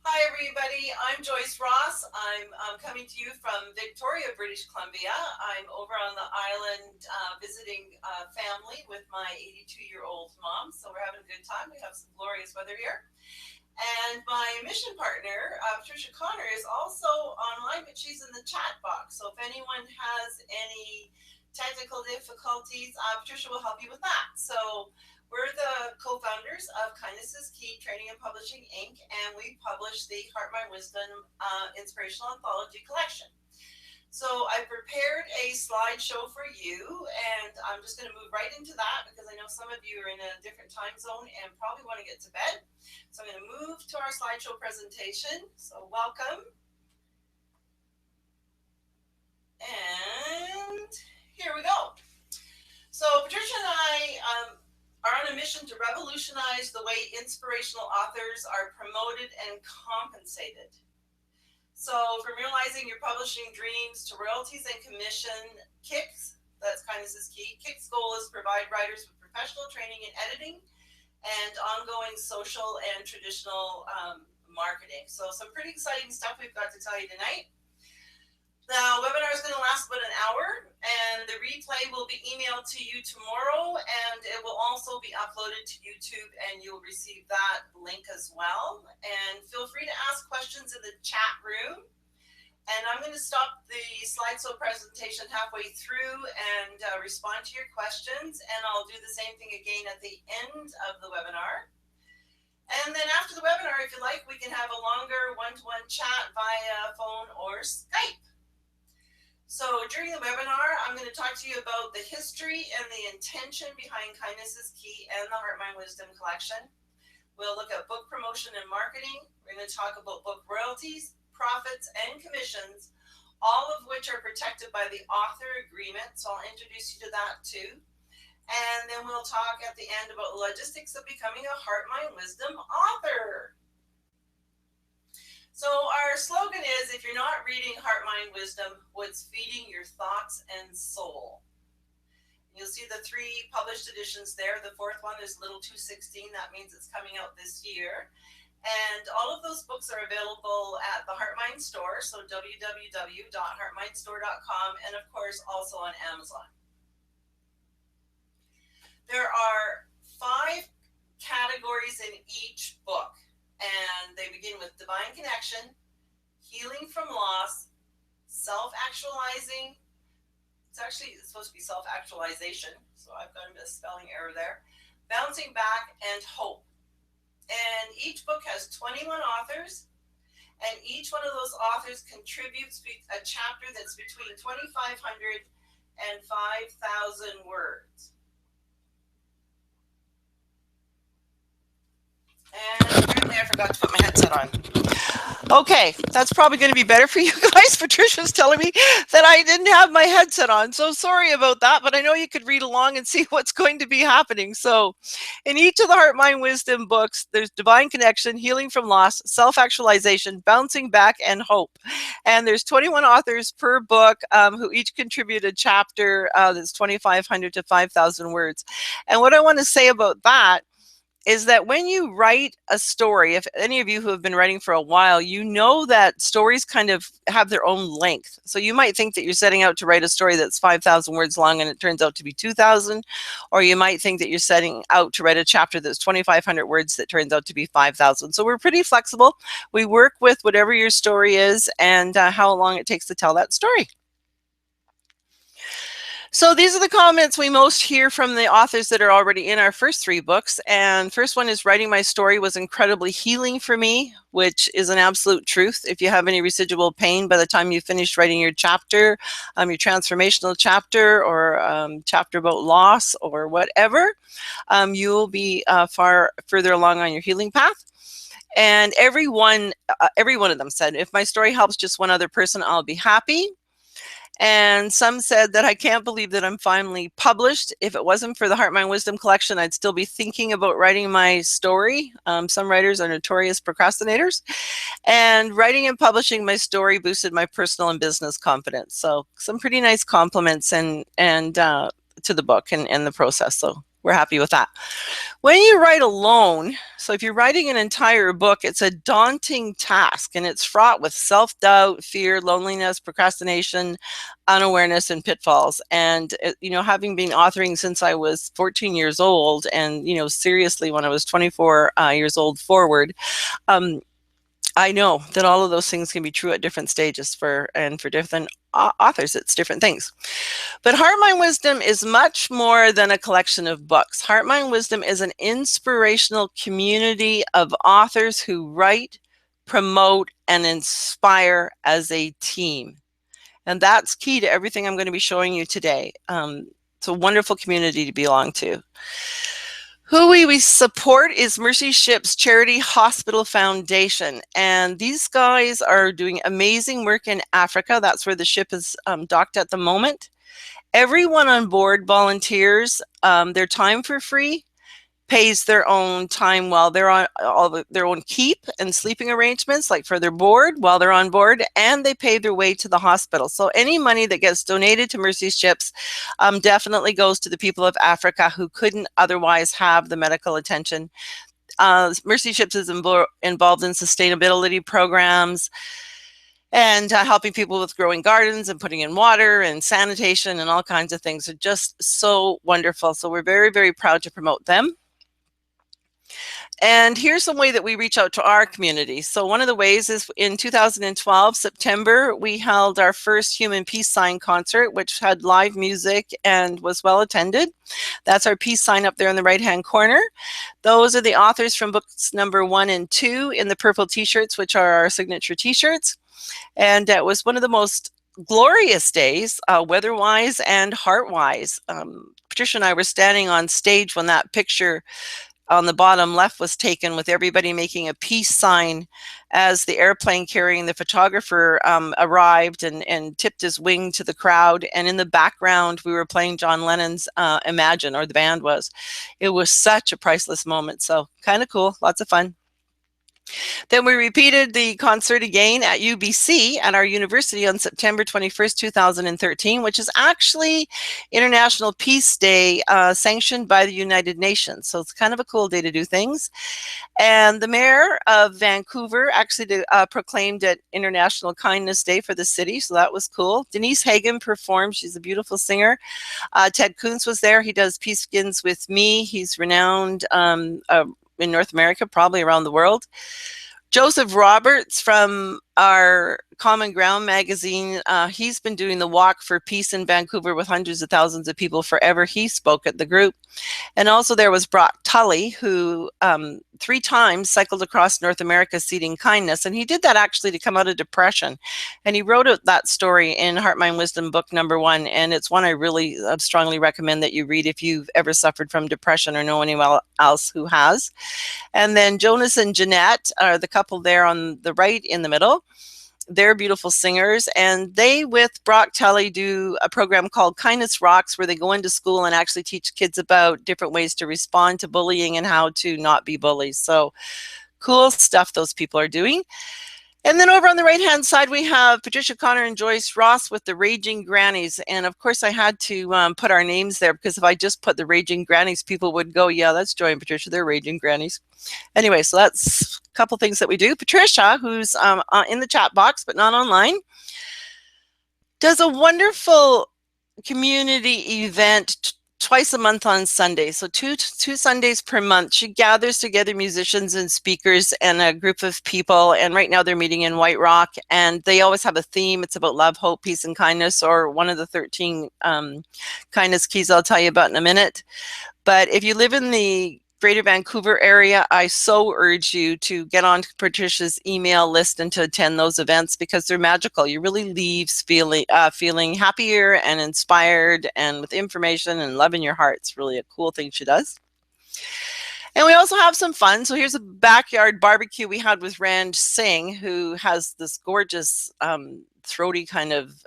Hi, everybody. I'm Joyce Ross. I'm coming to you from Victoria, British Columbia. I'm over on the island visiting family with my 82-year-old mom. So we're having a good time. We have some glorious weather here. And my mission partner, Patricia Connor, is also online, but she's in the chat box. So if anyone has any technical difficulties, Patricia will help you with that. So we're the co-founders of Kindness is Key Training and Publishing, Inc., and we publish the Heart, Mind, Wisdom Inspirational Anthology Collection. So I prepared a slideshow for you, and I'm just going to move right into that because I know some of you are in a different time zone and probably want to get to bed. So I'm going to move to our slideshow presentation. So welcome. And here we go. So Patricia and I are on a mission to revolutionize the way inspirational authors are promoted and compensated. So from realizing your publishing dreams to royalties and commission, KICS, that's Kindness is Key. KICS' goal is to provide writers with professional training in editing and ongoing social and traditional marketing. So some pretty exciting stuff we've got to tell you tonight. The webinar is going to last about an hour, and the replay will be emailed to you tomorrow, and it will also be uploaded to YouTube, and you'll receive that link as well. And feel free to ask questions in the chat room. And I'm going to stop the slideshow presentation halfway through and respond to your questions, and I'll do the same thing again at the end of the webinar. And then after the webinar, if you like, we can have a longer one-to-one chat via phone or Skype. So during the webinar, I'm going to talk to you about the history and the intention behind Kindness is Key and the Heart, Mind, Wisdom Collection. We'll look at book promotion and marketing. We're going to talk about book royalties, profits, and commissions, all of which are protected by the author agreement. So I'll introduce you to that too. And then we'll talk at the end about the logistics of becoming a Heart, Mind, Wisdom author. So our slogan is, if you're not reading Heart, Mind, Wisdom, what's feeding your thoughts and soul? You'll see the 3 published editions there. The 4th one is Little 216. That means it's coming out this year. And all of those books are available at the HeartMind store, so www.heartmindstore.com, and of course also on Amazon. There are 5 categories in each book. And they begin with divine connection, healing from loss, self-actualizing. It's supposed to be self-actualization, so I've got a spelling error there. Bouncing back, and hope. And each book has 21 authors, and each one of those authors contributes a chapter that's between 2,500 and 5,000 words. And apparently I forgot to put my headset on. Okay, that's probably going to be better for you guys. Patricia's telling me that I didn't have my headset on. So sorry about that, but I know you could read along and see what's going to be happening. So in each of the Heart, Mind, Wisdom books, there's divine connection, healing from loss, self-actualization, bouncing back, and hope. And there's 21 authors per book who each contribute a chapter that's 2,500 to 5,000 words. And what I want to say about that is that when you write a story, if any of you who have been writing for a while, you know that stories kind of have their own length. So you might think that you're setting out to write a story that's 5,000 words long and it turns out to be 2,000. Or you might think that you're setting out to write a chapter that's 2,500 words that turns out to be 5,000. So we're pretty flexible. We work with whatever your story is and how long it takes to tell that story. So these are the comments we most hear from the authors that are already in our first 3 books. And first one is, writing my story was incredibly healing for me, which is an absolute truth. If you have any residual pain by the time you finish writing your chapter, your transformational chapter, or chapter about loss or whatever, you will be far further along on your healing path. And every one of them said, if my story helps just one other person, I'll be happy. And some said that I can't believe that I'm finally published. If it wasn't for the Heart, Mind, Wisdom Collection, I'd still be thinking about writing my story. Some writers are notorious procrastinators. And writing and publishing my story boosted my personal and business confidence. So some pretty nice compliments and to the book and the process. So we're happy with that. When you write alone, so if you're writing an entire book, it's a daunting task, and it's fraught with self-doubt, fear, loneliness, procrastination, unawareness, and pitfalls. And, having been authoring since I was 14 years old, and, seriously, when I was 24 years old forward, I know that all of those things can be true at different stages for different authors. It's different things. But Heart Mind Wisdom is much more than a collection of books. Heart Mind Wisdom is an inspirational community of authors who write, promote, and inspire as a team. And that's key to everything I'm going to be showing you today. It's a wonderful community to belong to. Who we support is Mercy Ship's Charity Hospital Foundation, and these guys are doing amazing work in Africa. That's where the ship is docked at the moment. Everyone on board volunteers their time for free, pays their own time while they're on their own keep and sleeping arrangements, like for their board while they're on board, and they pay their way to the hospital. So any money that gets donated to Mercy Ships definitely goes to the people of Africa who couldn't otherwise have the medical attention. Mercy Ships is involved in sustainability programs and helping people with growing gardens and putting in water and sanitation and all kinds of things. Are just so wonderful. So we're very, very proud to promote them. And here's some way that we reach out to our community. So one of the ways is in 2012, September, we held our first Human Peace Sign concert, which had live music and was well attended. That's our peace sign up there in the right-hand corner. Those are the authors from books number 1 and 2 in the purple t-shirts, which are our signature t-shirts. And it was one of the most glorious days, weather-wise and heart-wise. Patricia and I were standing on stage when that picture on the bottom left was taken, with everybody making a peace sign as the airplane carrying the photographer arrived and tipped his wing to the crowd. And in the background, we were playing John Lennon's Imagine, or the band was. It was such a priceless moment. So kind of cool, lots of fun. Then we repeated the concert again at UBC at our university on September 21st, 2013, which is actually International Peace Day sanctioned by the United Nations. So it's kind of a cool day to do things. And the mayor of Vancouver actually proclaimed it International Kindness Day for the city. So that was cool. Denise Hagen performed. She's a beautiful singer. Ted Kuntz was there. He does Peace Begins With Me. He's renowned in North America, probably around the world. Joseph Roberts from our Common Ground magazine, he's been doing the Walk for Peace in Vancouver with hundreds of thousands of people forever. He spoke at the group. And also there was Brock Tully, who 3 times cycled across North America seeding kindness. And he did that actually to come out of depression. And he wrote that story in Heart, Mind, Wisdom book number 1. And it's one I really strongly recommend that you read if you've ever suffered from depression or know anyone else who has. And then Jonas and Jeanette are the couple there on the right in the middle. They're beautiful singers, and they, with Brock Tully, do a program called Kindness Rocks, where they go into school and actually teach kids about different ways to respond to bullying and how to not be bullies. So cool stuff those people are doing. And then over on the right-hand side, we have Patricia, Connor, and Joyce Ross with the Raging Grannies. And of course, I had to put our names there, because if I just put the Raging Grannies, people would go, yeah, that's Joy and Patricia, they're Raging Grannies. Anyway, so that's a couple things that we do. Patricia, who's in the chat box but not online, does a wonderful community event twice a month on Sunday. So two Sundays per month. She gathers together musicians and speakers and a group of people. And right now they're meeting in White Rock, and they always have a theme. It's about love, hope, peace, and kindness, or one of the 13 kindness keys I'll tell you about in a minute. But if you live in the Greater Vancouver area, I so urge you to get on Patricia's email list and to attend those events, because they're magical. You really leave feeling happier and inspired and with information and love in your heart. It's really a cool thing she does. And we also have some fun. So here's a backyard barbecue we had with Rand Singh, who has this gorgeous throaty kind of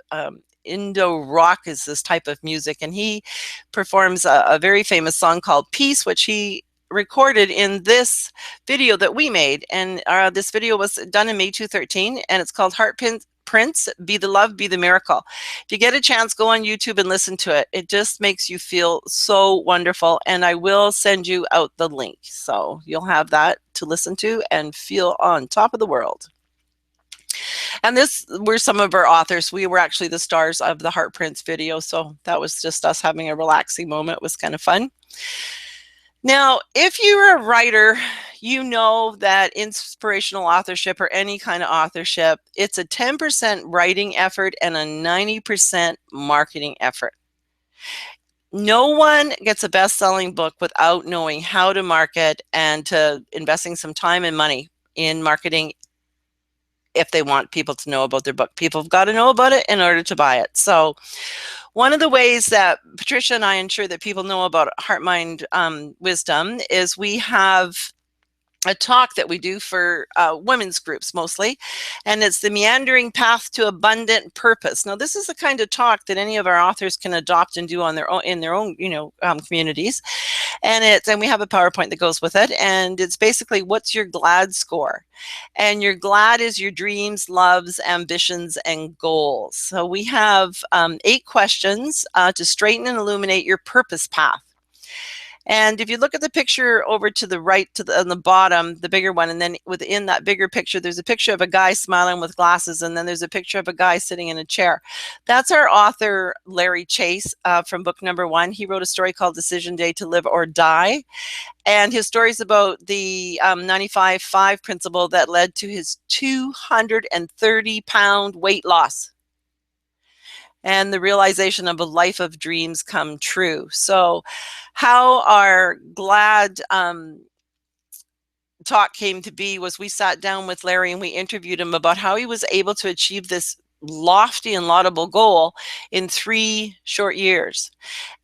Indo rock is this type of music. And he performs a very famous song called Peace, which he recorded in this video that we made. And this video was done in May 2013, and it's called Heartprint Prince, Be the Love, Be the Miracle. If you get a chance, go on YouTube and listen to it. It just makes you feel so wonderful. And I will send you out the link. So you'll have that to listen to and feel on top of the world. And this were some of our authors. We were actually the stars of the Heart Prince video. So that was just us having a relaxing moment. It was kind of fun. Now, if you're a writer, you know that inspirational authorship or any kind of authorship, it's a 10% writing effort and a 90% marketing effort. No one gets a best-selling book without knowing how to market and to investing some time and money in marketing if they want people to know about their book. People have got to know about it in order to buy it. So one of the ways that Patricia and I ensure that people know about Heart Mind Wisdom is we have a talk that we do for women's groups mostly, and it's the Meandering Path to Abundant Purpose. Now, this is the kind of talk that any of our authors can adopt and do on their own in their own, communities. And we have a PowerPoint that goes with it, and it's basically what's your GLAD score, and your GLAD is your dreams, loves, ambitions, and goals. So we have 8 questions to straighten and illuminate your purpose path. And if you look at the picture over to the right, on the bottom, the bigger one, and then within that bigger picture, there's a picture of a guy smiling with glasses, and then there's a picture of a guy sitting in a chair. That's our author, Larry Chase, from book number 1. He wrote a story called Decision Day to Live or Die. And his story is about the 95-5 principle that led to his 230-pound weight loss and the realization of a life of dreams come true. So how our GLAD talk came to be was we sat down with Larry and we interviewed him about how he was able to achieve this lofty and laudable goal in 3 short years.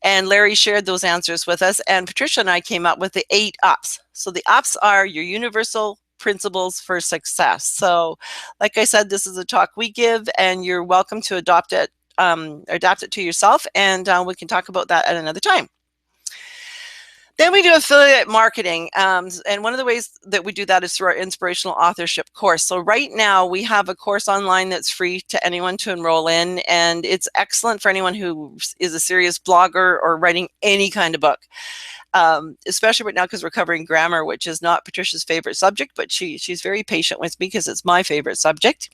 And Larry shared those answers with us, and Patricia and I came up with the 8 ups. So the ups are your universal principles for success. So like I said, this is a talk we give, and you're welcome to adapt it to yourself, and we can talk about that at another time. Then we do affiliate marketing, and one of the ways that we do that is through our inspirational authorship course. So right now we have a course online that's free to anyone to enroll in, and it's excellent for anyone who is a serious blogger or writing any kind of book. Especially right now because we're covering grammar, which is not Patricia's favorite subject, but she's very patient with me because it's my favorite subject.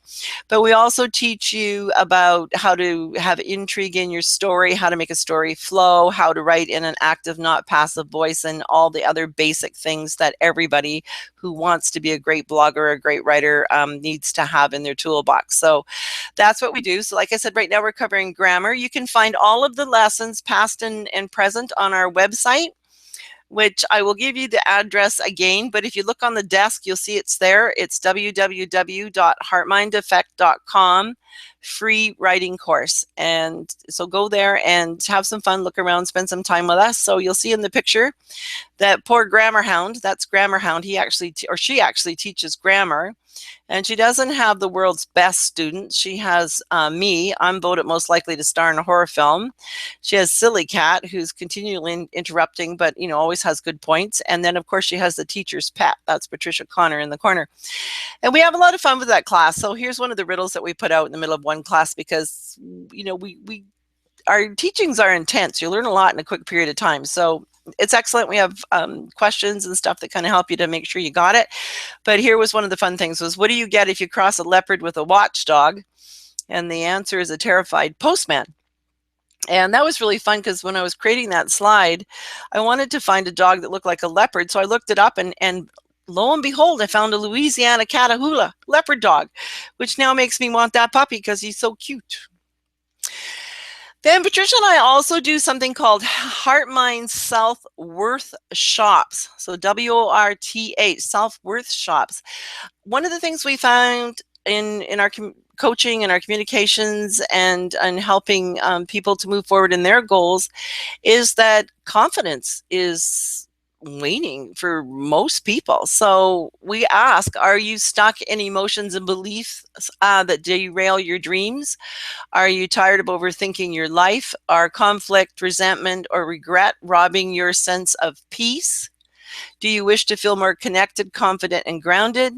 But we also teach you about how to have intrigue in your story, how to make a story flow, how to write in an active, not passive voice, and all the other basic things that everybody who wants to be a great blogger or a great writer needs to have in their toolbox. So that's what we do. So like I said, right now we're covering grammar. You can find all of the lessons, past and present, on our website, which I will give you the address again, but if you look on the desk, you'll see it's there. It's www.heartmindeffect.com, free writing course. And so go there and have some fun, look around, spend some time with us. So you'll see in the picture that poor grammar hound, that's Grammar Hound. She actually teaches grammar. And she doesn't have the world's best students. She has me. I'm voted most likely to star in a horror film. She has Silly Cat, who's continually interrupting, but always has good points. And then, of course, she has the teacher's pet. That's Patricia Connor in the corner. And we have a lot of fun with that class. So here's one of the riddles that we put out in the middle of one class because, our teachings are intense. You learn a lot in a quick period of time. So it's excellent. We have questions and stuff that kind of help you to make sure you got it. But here was one of the fun things was, what do you get if you cross a leopard with a watchdog? And the answer is a terrified postman. And that was really fun because when I was creating that slide, I wanted to find a dog that looked like a leopard. So I looked it up and lo and behold, I found a Louisiana Catahoula leopard dog, which now makes me want that puppy because he's so cute. Then Patricia and I also do something called Heart Mind Self-Worth Shops. So WORTH, Self-Worth Shops. One of the things we found in our coaching and our communications and helping people to move forward in their goals is that confidence is waning for most people. So we ask, are you stuck in emotions and beliefs that derail your dreams? Are you tired of overthinking your life? Are conflict, resentment, or regret robbing your sense of peace? Do you wish to feel more connected, confident, and grounded?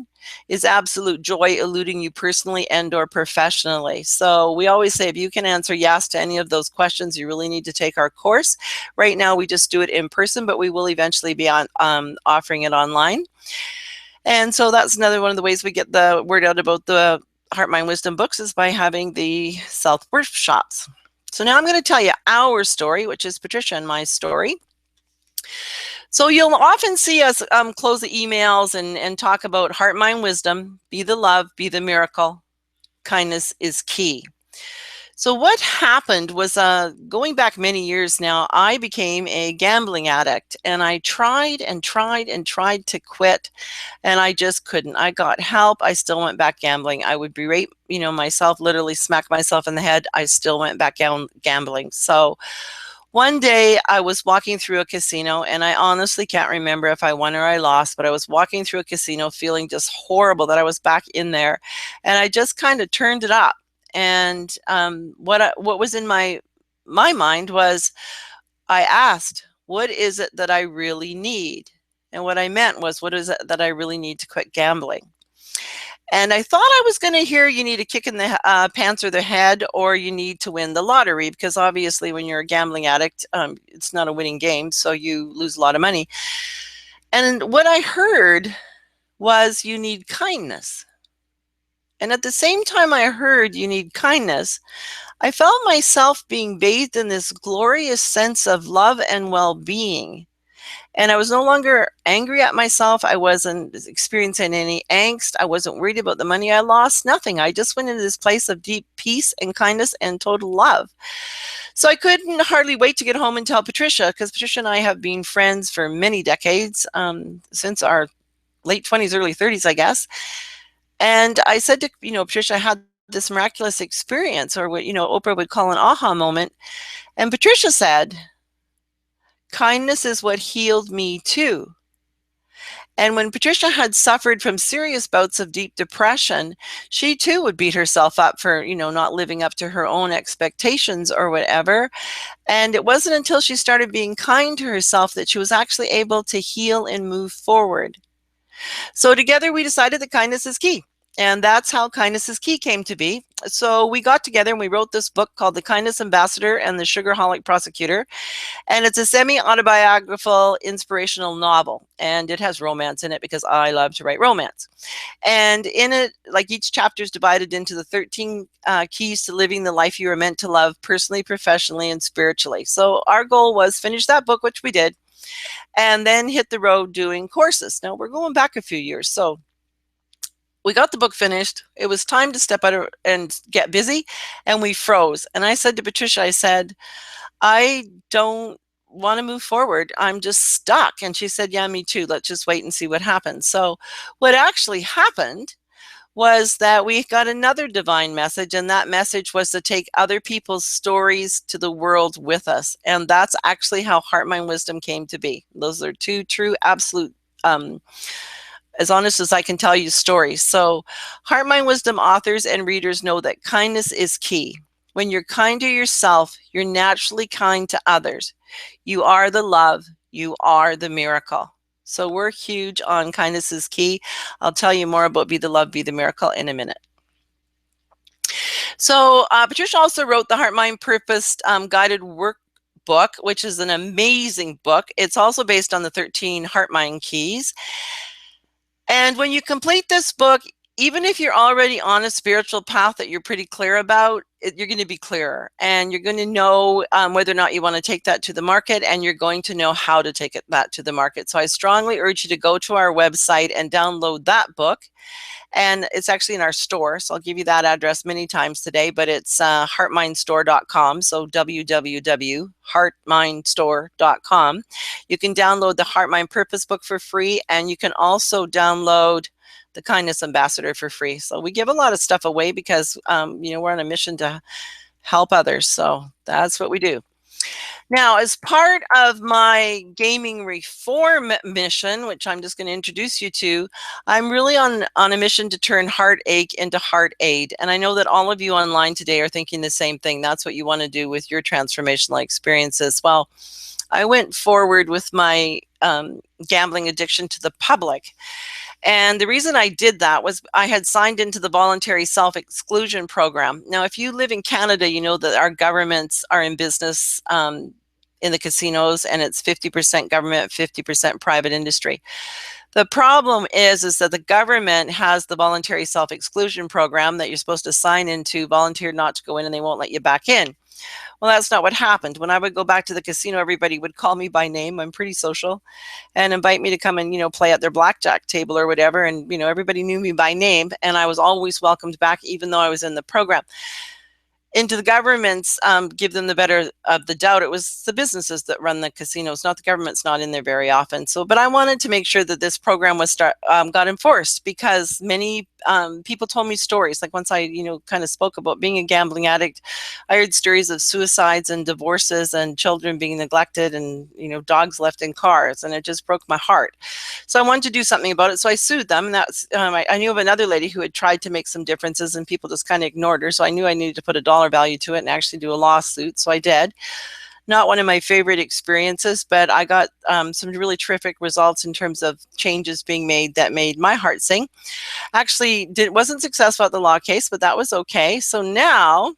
Is absolute joy eluding you personally and or professionally? So we always say if you can answer yes to any of those questions, you really need to take our course. Right now we just do it in person, but we will eventually be offering it online. And so that's another one of the ways we get the word out about the Heart, Mind, Wisdom books is by having the self-workshops. So now I'm going to tell you our story, which is Patricia and my story. So you'll often see us close the emails and talk about heart, mind, wisdom, be the love, be the miracle. Kindness is key. So what happened was going back many years now, I became a gambling addict, and I tried and tried and tried to quit, and I just couldn't. I got help. I still went back gambling. I would berate, myself, literally smack myself in the head. I still went back down gambling. So one day I was walking through a casino, and I honestly can't remember if I won or I lost, but I was walking through a casino feeling just horrible that I was back in there, and I just kind of turned it up. And what was in my mind was I asked, what is it that I really need? And what I meant was, what is it that I really need to quit gambling? And I thought I was going to hear you need a kick in the pants or the head, or you need to win the lottery, because obviously when you're a gambling addict, it's not a winning game, so you lose a lot of money. And what I heard was you need kindness. And at the same time I heard you need kindness, I felt myself being bathed in this glorious sense of love and well-being. And I was no longer angry at myself. I wasn't experiencing any angst. I wasn't worried about the money I lost, nothing. I just went into this place of deep peace and kindness and total love. So I couldn't hardly wait to get home and tell Patricia, because Patricia and I have been friends for many decades, since our late 20s, early 30s, I guess. And I said to, Patricia, I had this miraculous experience, or what, Oprah would call an aha moment. And Patricia said, kindness is what healed me too. And when Patricia had suffered from serious bouts of deep depression, she too would beat herself up for, not living up to her own expectations or whatever. And it wasn't until she started being kind to herself that she was actually able to heal and move forward. So together we decided that kindness is key. And that's how Kindness is Key came to be. So we got together and we wrote this book called The Kindness Ambassador and the Sugarholic Prosecutor. And it's a semi-autobiographical, inspirational novel. And it has romance in it because I love to write romance. And in it, like, each chapter is divided into the 13 keys to living the life you were meant to love personally, professionally, and spiritually. So our goal was finish that book, which we did, and then hit the road doing courses. Now we're going back a few years. So we got the book finished. It was time to step out and get busy, and we froze. And I said to Patricia, I said, I don't want to move forward. I'm just stuck. And she said, yeah, me too. Let's just wait and see what happens. So what actually happened was that we got another divine message, and that message was to take other people's stories to the world with us. And that's actually how Heart, Mind, Wisdom came to be. Those are two true, absolute, as honest as I can tell you, stories. So Heart, Mind, Wisdom authors and readers know that kindness is key. When you're kind to yourself, you're naturally kind to others. You are the love. You are the miracle. So we're huge on kindness is key. I'll tell you more about Be the Love, Be the Miracle in a minute. So Patricia also wrote the Heart, Mind, Purpose Guided Workbook, which is an amazing book. It's also based on the 13 Heart, Mind Keys. And when you complete this book, even if you're already on a spiritual path that you're pretty clear about, you're going to be clearer, and you're going to know whether or not you want to take that to the market, and you're going to know how to take that to the market. So I strongly urge you to go to our website and download that book. And it's actually in our store, so I'll give you that address many times today, but it's heartmindstore.com, so www.heartmindstore.com. You can download the Heart, Mind, Purpose book for free, and you can also download the Kindness Ambassador for free. So we give a lot of stuff away because, we're on a mission to help others, so that's what we do. Now, as part of my gaming reform mission, which I'm just going to introduce you to, I'm really on a mission to turn heartache into heart aid. And I know that all of you online today are thinking the same thing. That's what you want to do with your transformational experiences. Well, I went forward with my gambling addiction to the public. And the reason I did that was I had signed into the voluntary self-exclusion program. Now, if you live in Canada, you know that our governments are in business in the casinos, and it's 50% government, 50% private industry. The problem is that the government has the voluntary self-exclusion program that you're supposed to sign into, volunteer not to go in, and they won't let you back in. Well, that's not what happened. When I would go back to the casino, everybody would call me by name. I'm pretty social, and invite me to come and, play at their blackjack table or whatever. And, everybody knew me by name, and I was always welcomed back, even though I was in the program. Into the governments, give them the better of the doubt. It was the businesses that run the casinos, not the government's not in there very often. So, but I wanted to make sure that this program was got enforced, because many people told me stories. Like once I, kind of spoke about being a gambling addict, I heard stories of suicides and divorces and children being neglected and, dogs left in cars, and it just broke my heart. So I wanted to do something about it. So I sued them, and that's I knew of another lady who had tried to make some differences, and people just kind of ignored her. So I knew I needed to put a dollar value to it and actually do a lawsuit. So I did. Not one of my favorite experiences, but I got some really terrific results in terms of changes being made that made my heart sing. Actually, wasn't successful at the law case, but that was okay. So now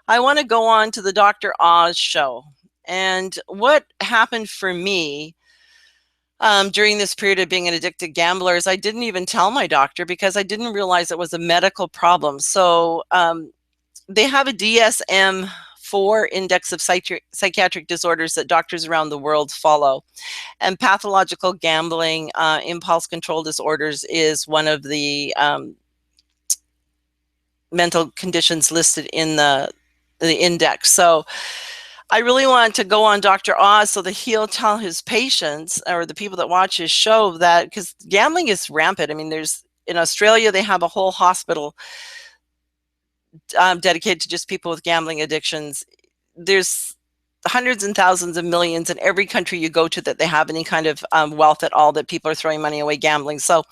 I want to go on to the Dr. Oz show. And what happened for me during this period of being an addicted gambler is I didn't even tell my doctor, because I didn't realize it was a medical problem. So they have a DSM-4 index of psychiatric disorders that doctors around the world follow. And pathological gambling, impulse control disorders is one of the mental conditions listed in the index. So I really wanted to go on Dr. Oz so that he'll tell his patients or the people that watch his show that, because gambling is rampant. I mean, in Australia, they have a whole hospital dedicated to just people with gambling addictions. There's hundreds and thousands of millions in every country you go to that they have any kind of wealth at all, that people are throwing money away gambling. So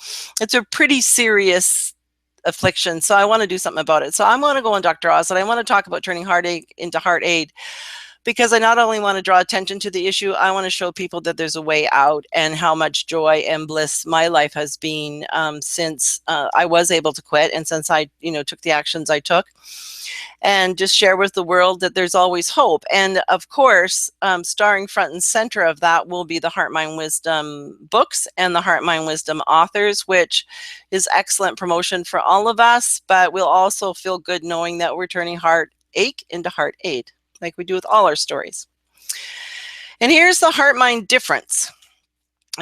it's a pretty serious affliction. So I want to do something about it. So I'm going to go on Dr. Oz, and I want to talk about turning heartache into heart aid, because I not only want to draw attention to the issue, I want to show people that there's a way out, and how much joy and bliss my life has been since I was able to quit, and since I, took the actions I took, and just share with the world that there's always hope. And of course, starring front and center of that will be the Heart, Mind, Wisdom books and the Heart, Mind, Wisdom authors, which is excellent promotion for all of us, but we'll also feel good knowing that we're turning heartache into heart aid, like we do with all our stories. And here's the heart-mind difference.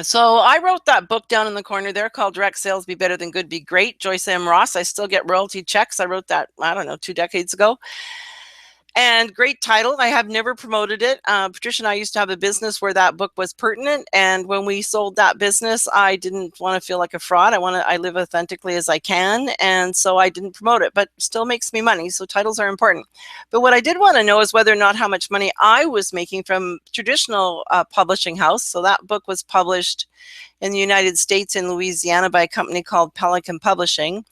So I wrote that book down in the corner there called Direct Sales Be Better Than Good Be Great, Joyce M. Ross. I still get royalty checks. I wrote that, 2 decades ago. And great title. I have never promoted it. Patricia and I used to have a business where that book was pertinent. And when we sold that business, I didn't want to feel like a fraud. I live authentically as I can. And so I didn't promote it, but still makes me money. So titles are important. But what I did want to know is whether or not how much money I was making from traditional publishing house. So that book was published in the United States in Louisiana by a company called Pelican Publishing.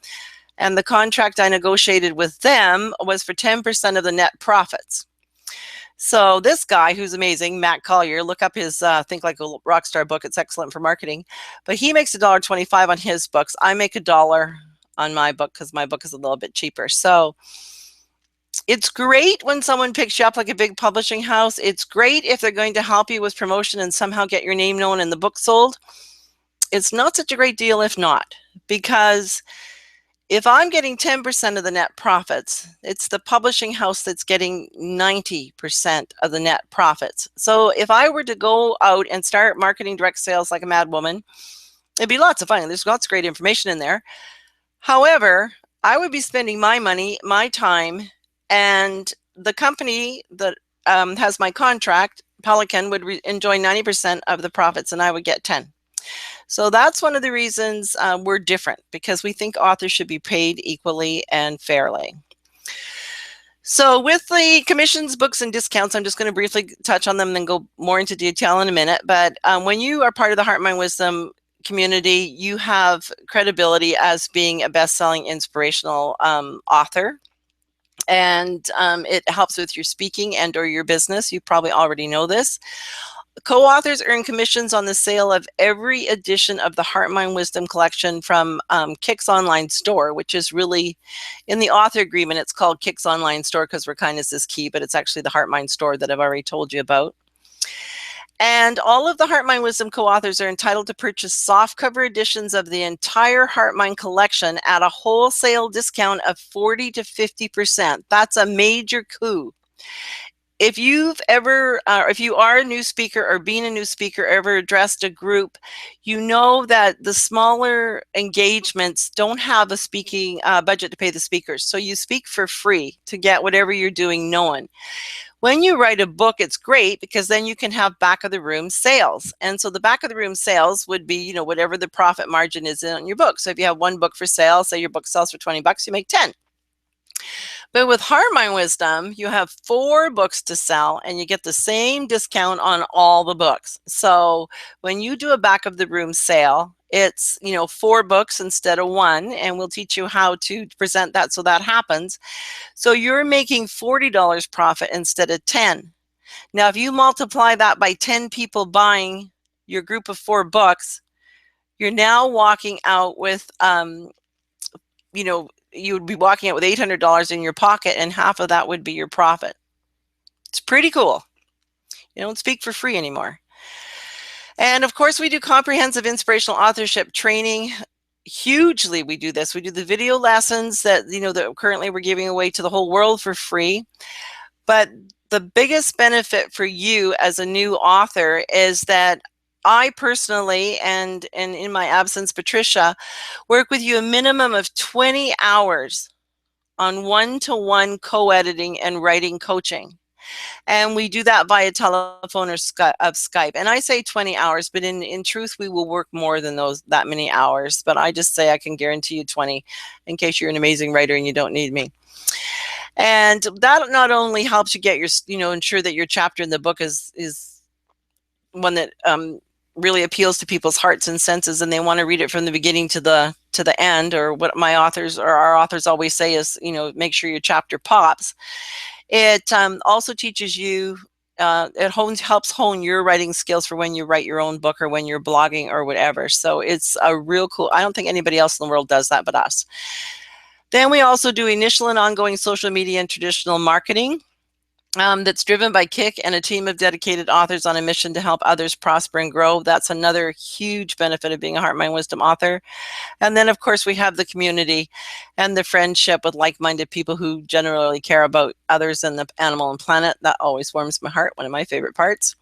And the contract I negotiated with them was for 10% of the net profits. So this guy, who's amazing, Matt Collier, look up his Think Like a Rockstar book. It's excellent for marketing. But he makes $1.25 on his books. I make $1 on my book, because my book is a little bit cheaper. So it's great when someone picks you up like a big publishing house. It's great if they're going to help you with promotion and somehow get your name known and the book sold. It's not such a great deal if not, because if I'm getting 10% of the net profits, it's the publishing house that's getting 90% of the net profits. So if I were to go out and start marketing direct sales like a mad woman, it'd be lots of fun. There's lots of great information in there. However, I would be spending my money, my time, and the company that has my contract, Pelican, would enjoy 90% of the profits, and I would get 10. So that's one of the reasons we're different, because we think authors should be paid equally and fairly. So with the commissions, books, and discounts, I'm just going to briefly touch on them and then go more into detail in a minute. But when you are part of the Heart Mind Wisdom community, you have credibility as being a best-selling inspirational author. And it helps with your speaking and or your business. You probably already know this. Co-authors earn commissions on the sale of every edition of the Heart Mind Wisdom Collection from Kick's online store, which is really, in the author agreement, it's called Kick's online store because we're kindness is key, but it's actually the Heart Mind store that I've already told you about. And all of the Heart Mind Wisdom co-authors are entitled to purchase softcover editions of the entire Heart Mind collection at a wholesale discount of 40 to 50%. That's a major coup. If you've ever, if you are a new speaker or being a new speaker, ever addressed a group, you know that the smaller engagements don't have a speaking budget to pay the speakers. So you speak for free to get whatever you're doing known. When you write a book, it's great because then you can have back of the room sales. And so the back of the room sales would be, you know, whatever the profit margin is on your book. So if you have one book for sale, say your book sells for 20 bucks, you make 10. But with Heart Mind Wisdom, you have 4 books to sell and you get the same discount on all the books. So when you do a back of the room sale, it's, you know, 4 books instead of 1, and we'll teach you how to present that so that happens. So you're making $40 profit instead of 10. Now, if you multiply that by 10 people buying your group of 4 books, you're now walking out with, you know, you would be walking out with $800 in your pocket, and half of that would be your profit. It's pretty cool. You don't speak for free anymore. And of course, we do comprehensive inspirational authorship training. Hugely, we do this. We do the video lessons that, you know, that currently we're giving away to the whole world for free. But the biggest benefit for you as a new author is that I personally, and in my absence, Patricia, work with you a minimum of 20 hours on one-to-one co-editing and writing coaching. And we do that via telephone or Skype. And I say 20 hours, but in truth, we will work more than that many hours. But I just say I can guarantee you 20 in case you're an amazing writer and you don't need me. And that not only helps you get your, you know, ensure that your chapter in the book is one that really appeals to people's hearts and senses, and they want to read it from the beginning to the end, or what my authors or our authors always say is, you know, make sure your chapter pops. It also teaches you, it helps hone your writing skills for when you write your own book or when you're blogging or whatever. So it's a real cool, I don't think anybody else in the world does that but us. Then we also do initial and ongoing social media and traditional marketing. That's driven by Kick and a team of dedicated authors on a mission to help others prosper and grow. That's another huge benefit of being a Heart Mind Wisdom author. And then, of course, we have the community and the friendship with like-minded people who generally care about others and the animal and planet. That always warms my heart, one of my favorite parts.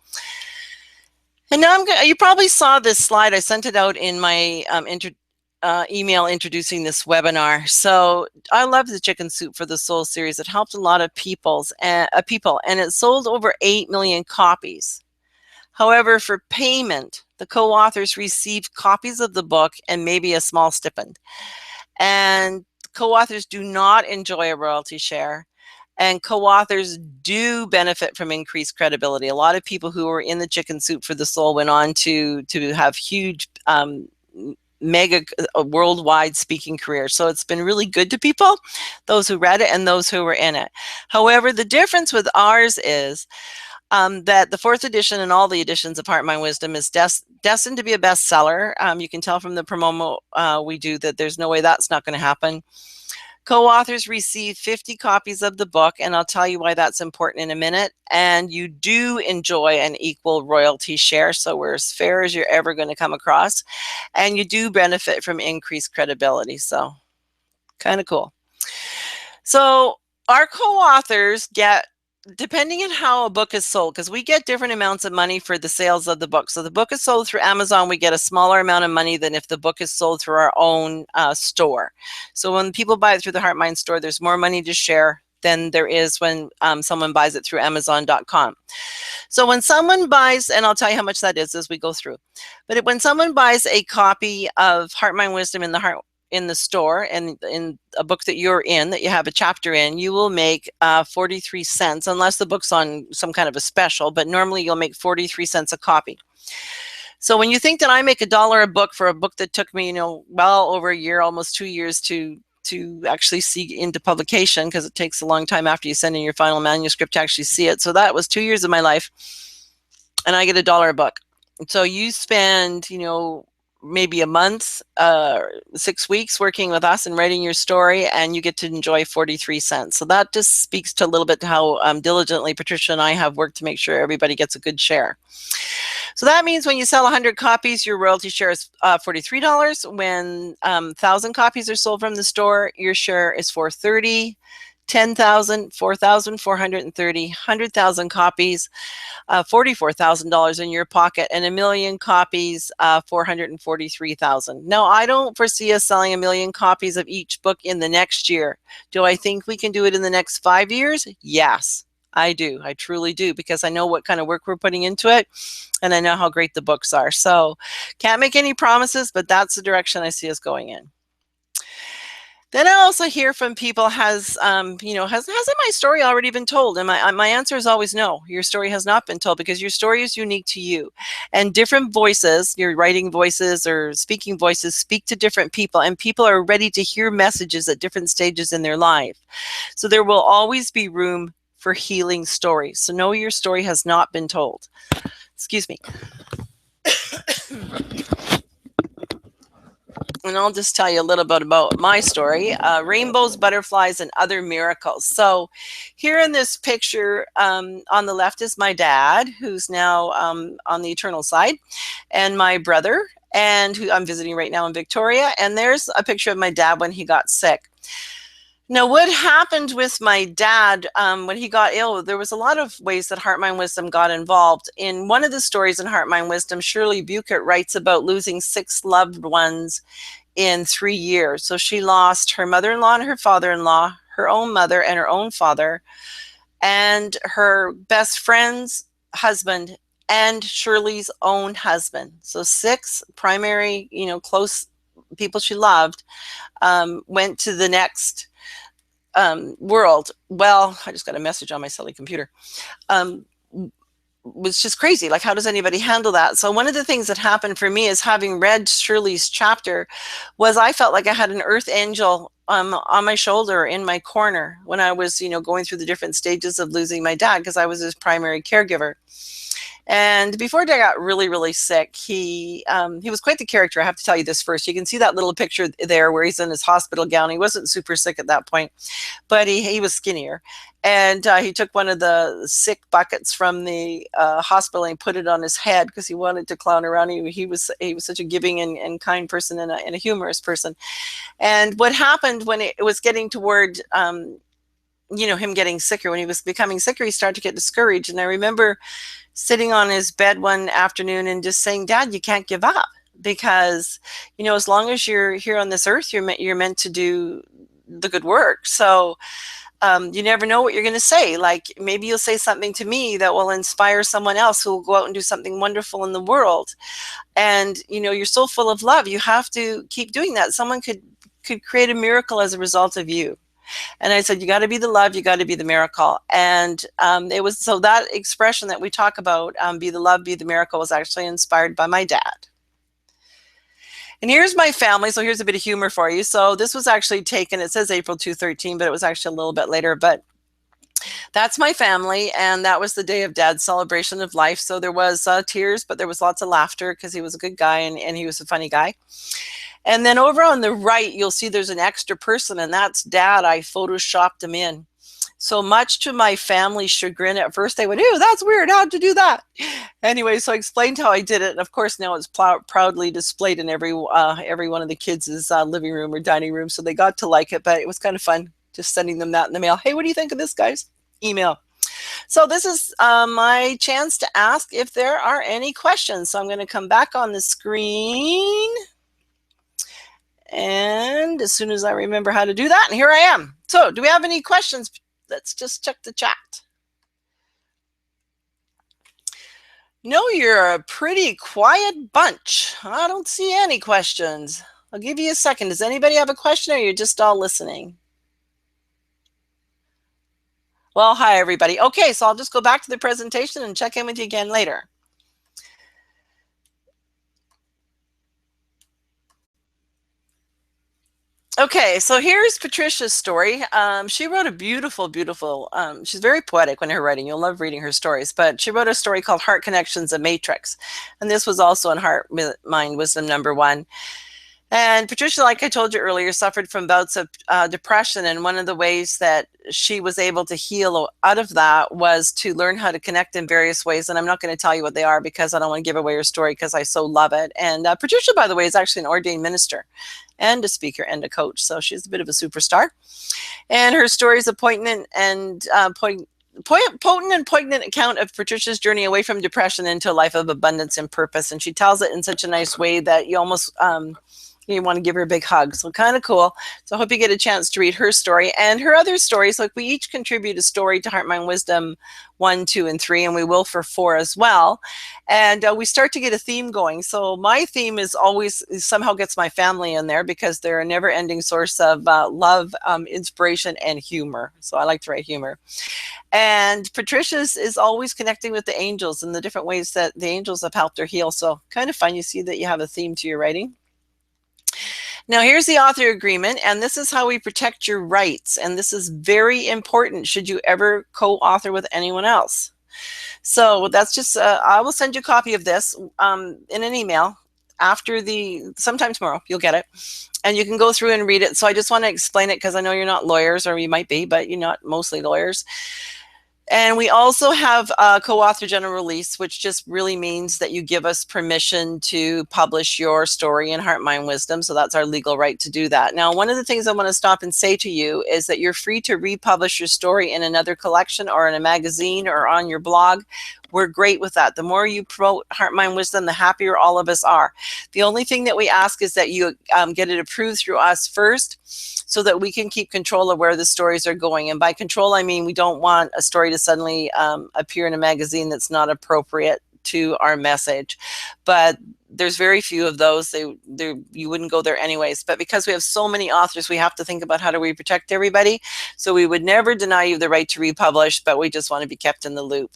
And now you probably saw this slide. I sent it out in my email introducing this webinar. So I love the Chicken Soup for the Soul series. It helped a lot of people, and it sold over 8 million copies. However, for payment, the co-authors received copies of the book and maybe a small stipend. And co-authors do not enjoy a royalty share. And co-authors do benefit from increased credibility. A lot of people who were in the Chicken Soup for the Soul went on to have huge mega worldwide speaking career. So it's been really good to people, those who read it and those who were in it. However, the difference with ours is that the 4th edition and all the editions of Heart Mind Wisdom is destined to be a bestseller. You can tell from the promo we do that there's no way that's not going to happen. Co-authors receive 50 copies of the book, and I'll tell you why that's important in a minute. And you do enjoy an equal royalty share, so we're as fair as you're ever going to come across. And you do benefit from increased credibility, so kind of cool. So our co-authors get, depending on how a book is sold, because we get different amounts of money for the sales of the book. So the book is sold through Amazon, we get a smaller amount of money than if the book is sold through our own store. So when people buy it through the Heart Mind store, there's more money to share than there is when someone buys it through Amazon.com. So when someone buys, and I'll tell you how much that is as we go through, but when someone buys a copy of Heart Mind Wisdom in the in the store and in a book that you're in, that you have a chapter in, you will make 43 cents, unless the book's on some kind of a special, but normally you'll make 43 cents a copy. So when you think that I make $1 a book for a book that took me, well over a year, almost 2 years to actually see into publication, because it takes a long time after you send in your final manuscript to actually see it. So that was 2 years of my life, and I get $1 a book. So you spend, maybe a month, 6 weeks working with us and writing your story, and you get to enjoy 43 cents. So that just speaks to a little bit how diligently Patricia and I have worked to make sure everybody gets a good share. So that means when you sell 100 copies, your royalty share is $43. When 1,000 copies are sold from the store, your share is $430. 10,000, 4,430, 100,000 copies, $44,000 in your pocket, and 1,000,000 copies, $443,000. Now, I don't foresee us selling 1,000,000 copies of each book in the next year. Do I think we can do it in the next 5 years? Yes, I do. I truly do, because I know what kind of work we're putting into it, and I know how great the books are. So, can't make any promises, but that's the direction I see us going in. Then I also hear from people, hasn't my story already been told? And my answer is always no. Your story has not been told, because your story is unique to you. And different voices, your writing voices or speaking voices, speak to different people, and people are ready to hear messages at different stages in their life. So there will always be room for healing stories. So no, your story has not been told. Excuse me. And I'll just tell you a little bit about my story, rainbows, butterflies, and other miracles. So here in this picture, on the left is my dad, who's now on the eternal side, and my brother, and who I'm visiting right now in Victoria. And there's a picture of my dad when he got sick. Now, what happened with my dad when he got ill, there was a lot of ways that Heart, Mind, Wisdom got involved. In one of the stories in Heart, Mind, Wisdom, Shirley Buchert writes about losing 6 loved ones in 3 years. So she lost her mother-in-law and her father-in-law, her own mother and her own father, and her best friend's husband, and Shirley's own husband. So 6 primary, close people she loved went to the next world. Well, I just got a message on my silly computer. Was just crazy. Like, how does anybody handle that? So one of the things that happened for me is, having read Shirley's chapter, was I felt like I had an earth angel on my shoulder, in my corner, when I was, going through the different stages of losing my dad, because I was his primary caregiver. And before Dad got really, really sick, he was quite the character. I have to tell you this first. You can see that little picture there where he's in his hospital gown. He wasn't super sick at that point, but he was skinnier. And he took one of the sick buckets from the hospital and put it on his head, because he wanted to clown around. He was such a giving and kind person, and a humorous person. And what happened when it was getting toward him getting sicker, when he was becoming sicker, he started to get discouraged. And I remember sitting on his bed one afternoon and just saying, Dad, you can't give up, because, as long as you're here on this earth, you're meant to do the good work. So you never know what you're going to say. Like, maybe you'll say something to me that will inspire someone else who will go out and do something wonderful in the world. And, you're so full of love. You have to keep doing that. Someone could create a miracle as a result of you. And I said, you got to be the love, you got to be the miracle. And it was, so that expression that we talk about, be the love, be the miracle, was actually inspired by my dad. And here's my family. So here's a bit of humor for you. So this was actually taken, it says April 2013, but it was actually a little bit later. But that's my family. And that was the day of Dad's celebration of life. So there was tears, but there was lots of laughter, because he was a good guy, and he was a funny guy. And then over on the right, you'll see there's an extra person, and that's Dad. I photoshopped him in. So much to my family's chagrin, at first they went, ew, that's weird, how'd you do that? Anyway, so I explained how I did it. And of course, now it's proudly displayed in every one of the kids' living room or dining room. So they got to like it, but it was kind of fun just sending them that in the mail. Hey, what do you think of this, guys? Email. So this is my chance to ask if there are any questions. So I'm going to come back on the screen. And as soon as I remember how to do that, and here I am. So do we have any questions? Let's just check the chat. No, you're a pretty quiet bunch. I don't see any questions. I'll give you a second. Does anybody have a question, or you're just all listening? Well, hi, everybody. Okay, so I'll just go back to the presentation and check in with you again later. Okay, so here's Patricia's story. She wrote a beautiful, beautiful, she's very poetic when her writing. You'll love reading her stories, but she wrote a story called Heart Connections, a Matrix. And this was also in Heart Mind Wisdom #1. And Patricia, like I told you earlier, suffered from bouts of depression. And one of the ways that she was able to heal out of that was to learn how to connect in various ways. And I'm not going to tell you what they are because I don't want to give away her story because I so love it. And Patricia, by the way, is actually an ordained minister and a speaker and a coach. So she's a bit of a superstar. And her story is a poignant and potent and poignant account of Patricia's journey away from depression into a life of abundance and purpose. And she tells it in such a nice way that you almost you want to give her a big hug. So kind of cool. So I hope you get a chance to read her story and her other stories. Like, we each contribute a story to Heart Mind Wisdom 1, 2, and 3, and we will for 4 as well. And we start to get a theme going. So my theme is always somehow gets my family in there because they're a never-ending source of love, inspiration, and humor. So I like to write humor. And Patricia's is always connecting with the angels and the different ways that the angels have helped her heal. So kind of fun. You see that you have a theme to your writing. Now, here's the author agreement, and this is how we protect your rights. And this is very important should you ever co-author with anyone else. So that's just, I will send you a copy of this in an email after sometime tomorrow, you'll get it. And you can go through and read it. So I just want to explain it because I know you're not lawyers, or you might be, but you're not mostly lawyers. And we also have a co-author general release, which just really means that you give us permission to publish your story in Heart Mind Wisdom. So that's our legal right to do that. Now, one of the things I want to stop and say to you is that you're free to republish your story in another collection or in a magazine or on your blog. We're great with that. The more you promote Heart Mind Wisdom, the happier all of us are. The only thing that we ask is that you get it approved through us first, so that we can keep control of where the stories are going. And by control, I mean we don't want a story to suddenly appear in a magazine that's not appropriate to our message. But there's very few of those. You wouldn't go there anyways. But because we have so many authors, we have to think about how do we protect everybody. So we would never deny you the right to republish, but we just want to be kept in the loop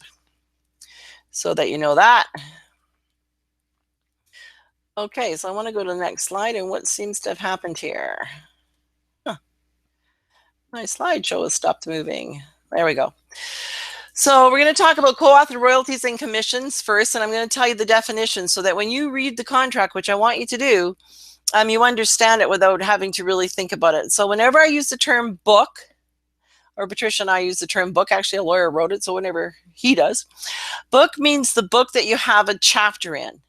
so that you know that. Okay, so I want to go to the next slide, and what seems to have happened here? My slideshow has stopped moving. There we go. So we're going to talk about co-author royalties and commissions first, and I'm going to tell you the definition so that when you read the contract, which I want you to do, you understand it without having to really think about it. So whenever I use the term book, or Patricia and I use the term book, actually a lawyer wrote it, so whenever he does, book means the book that you have a chapter in.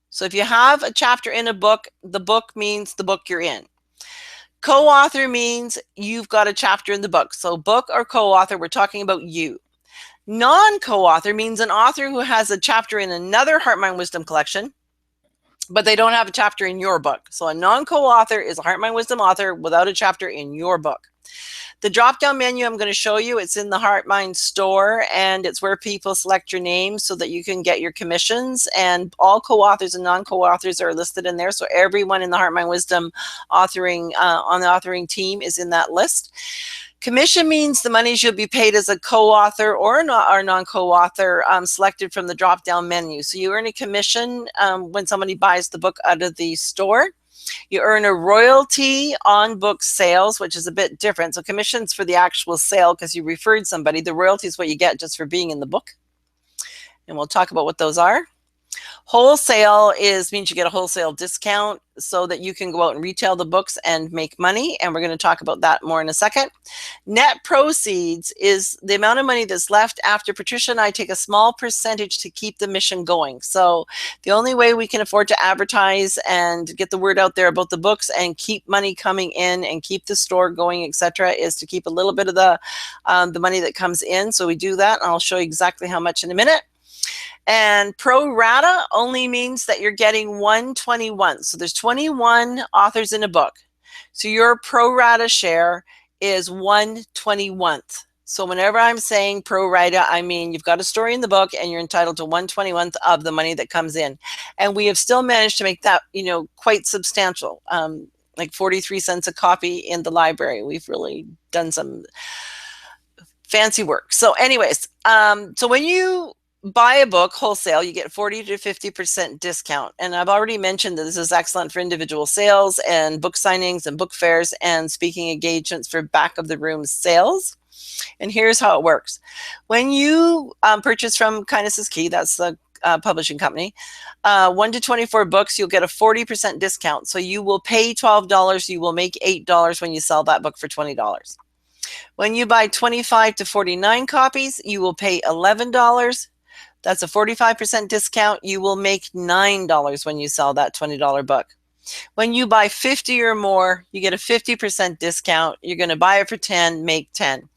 So if you have a chapter in a book, the book means the book you're in. Co-author means you've got a chapter in the book. So book or co-author, we're talking about you. Non-co-author means an author who has a chapter in another Heart Mind Wisdom collection, but they don't have a chapter in your book. So a non-co-author is a Heart Mind Wisdom author without a chapter in your book. The drop-down menu I'm going to show you, it's in the Heart Mind store, and it's where people select your name so that you can get your commissions, and all co-authors and non-co-authors are listed in there. So everyone in the Heart Mind Wisdom authoring on the authoring team is in that list. Commission means the monies you'll be paid as a co-author or non-co-author selected from the drop-down menu. So you earn a commission when somebody buys the book out of the store. You earn a royalty on book sales, which is a bit different. So commissions for the actual sale because you referred somebody. The royalty is what you get just for being in the book. And we'll talk about what those are. Wholesale means you get a wholesale discount so that you can go out and retail the books and make money. And we're going to talk about that more in a second. Net proceeds is the amount of money that's left after Patricia and I take a small percentage to keep the mission going. So the only way we can afford to advertise and get the word out there about the books and keep money coming in and keep the store going, etc., is to keep a little bit of the money that comes in. So we do that, and I'll show you exactly how much in a minute. And pro rata only means that you're getting 1/21. So there's 21 authors in a book. So your pro rata share is 1/21th. So whenever I'm saying pro rata, I mean you've got a story in the book and you're entitled to 1/21th of the money that comes in. And we have still managed to make that, quite substantial. like 43 cents a copy in the library. We've really done some fancy work. So anyways, so when you buy a book wholesale, you get 40 to 50% discount. And I've already mentioned that this is excellent for individual sales and book signings and book fairs and speaking engagements for back of the room sales. And here's how it works. When you purchase from Kindness is Key, that's the publishing company, 1 to 24 books, you'll get a 40% discount. So you will pay $12, you will make $8 when you sell that book for $20. When you buy 25 to 49 copies, you will pay $11. That's a 45% discount. You will make $9 when you sell that $20 book. When you buy 50 or more, you get a 50% discount. You're going to buy it for 10, make 10.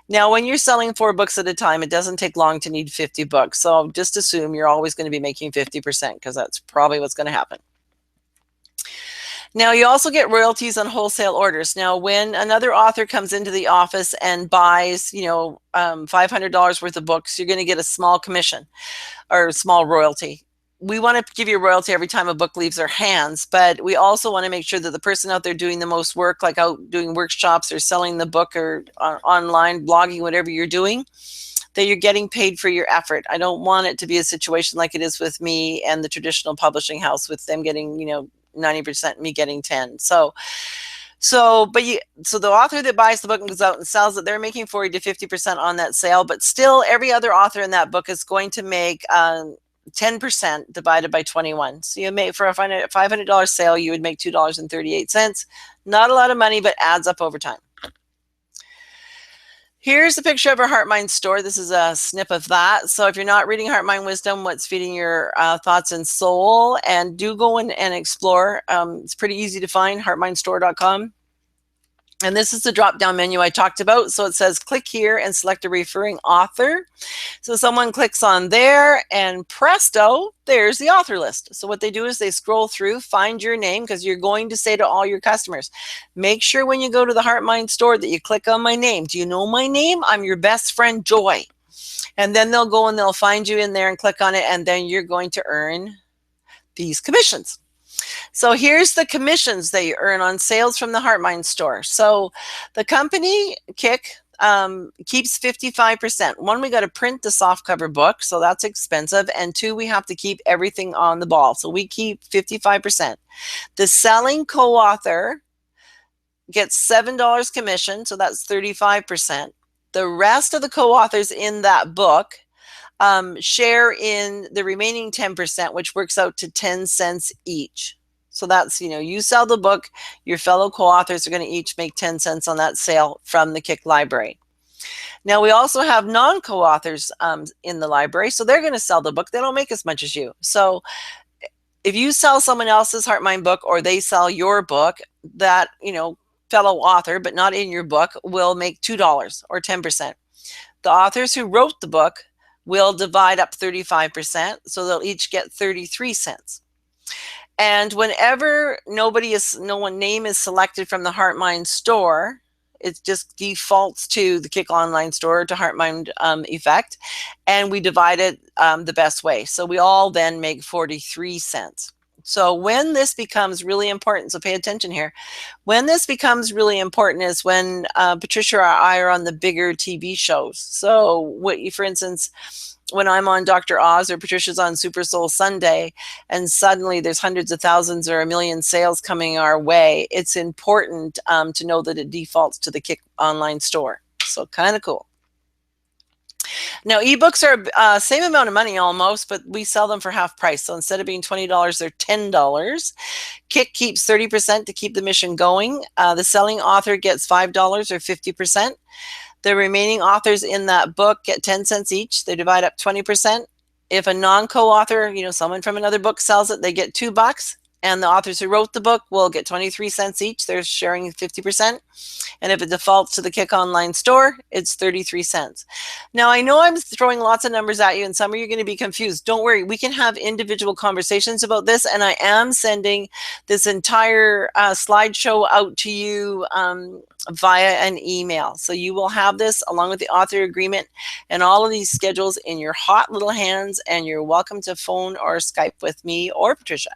Now, when you're selling 4 books at a time, it doesn't take long to need 50 books. So just assume you're always going to be making 50% because that's probably what's going to happen. Now, you also get royalties on wholesale orders. Now, when another author comes into the office and buys, $500 worth of books, you're going to get a small commission or a small royalty. We want to give you a royalty every time a book leaves our hands, but we also want to make sure that the person out there doing the most work, like out doing workshops or selling the book or online blogging, whatever you're doing, that you're getting paid for your effort. I don't want it to be a situation like it is with me and the traditional publishing house with them getting, 90%, me getting 10. So the author that buys the book and goes out and sells it, they're making 40 to 50% on that sale, but still every other author in that book is going to make 10% divided by 21. So you make, for a $500 sale, you would make $2.38. Not a lot of money, but adds up over time. Here's a picture of our Heart Mind store. This is a snip of that. So if you're not reading Heart Mind Wisdom, What's Feeding Your Thoughts and Soul, and do go in and explore. It's pretty easy to find, heartmindstore.com. And this is the drop-down menu I talked about. So it says click here and select a referring author. So someone clicks on there and presto, there's the author list. So what they do is they scroll through, find your name, because you're going to say to all your customers, make sure when you go to the Heart Mind store that you click on my name. Do you know my name? I'm your best friend, Joy. And then they'll go and they'll find you in there and click on it, and then you're going to earn these commissions. So here's the commissions that you earn on sales from the Heart Mind store. So the company Kick keeps 55%. One, we got to print the softcover book, so that's expensive. And 2, we have to keep everything on the ball. So we keep 55%. The selling co-author gets $7 commission, so that's 35%. The rest of the co-authors in that book share in the remaining 10%, which works out to 10 cents each. So that's, you sell the book, your fellow co-authors are going to each make 10 cents on that sale from the Kick library. Now, we also have non-co-authors in the library, so they're going to sell the book. They don't make as much as you. So if you sell someone else's Heart Mind book, or they sell your book, that, fellow author, but not in your book, will make $2 or 10%. The authors who wrote the book will divide up 35%, so they'll each get 33 cents. And whenever no one name is selected from the Heart Mind store, it just defaults to the Kick online store, to Heart Mind effect, and we divide it the best way. So we all then make 43 cents. So when this becomes really important, so pay attention here, when this becomes really important is when Patricia or I are on the bigger TV shows. So for instance, when I'm on Dr. Oz or Patricia's on Super Soul Sunday, and suddenly there's hundreds of thousands or 1 million sales coming our way, it's important to know that it defaults to the Kick online store. So kind of cool. Now, ebooks are same amount of money almost, but we sell them for half price. So instead of being $20, they're $10. Kick keeps 30% to keep the mission going. The selling author gets $5 or 50%. The remaining authors in that book get 10 cents each. They divide up 20%. If a non-co-author, someone from another book sells it, they get $2. And the authors who wrote the book will get 23 cents each. They're sharing 50%. And if it defaults to the Kick online store, it's 33 cents. Now, I know I'm throwing lots of numbers at you, and some of you are going to be confused. Don't worry. We can have individual conversations about this, and I am sending this entire slideshow out to you via an email. So you will have this along with the author agreement and all of these schedules in your hot little hands, and you're welcome to phone or Skype with me or Patricia.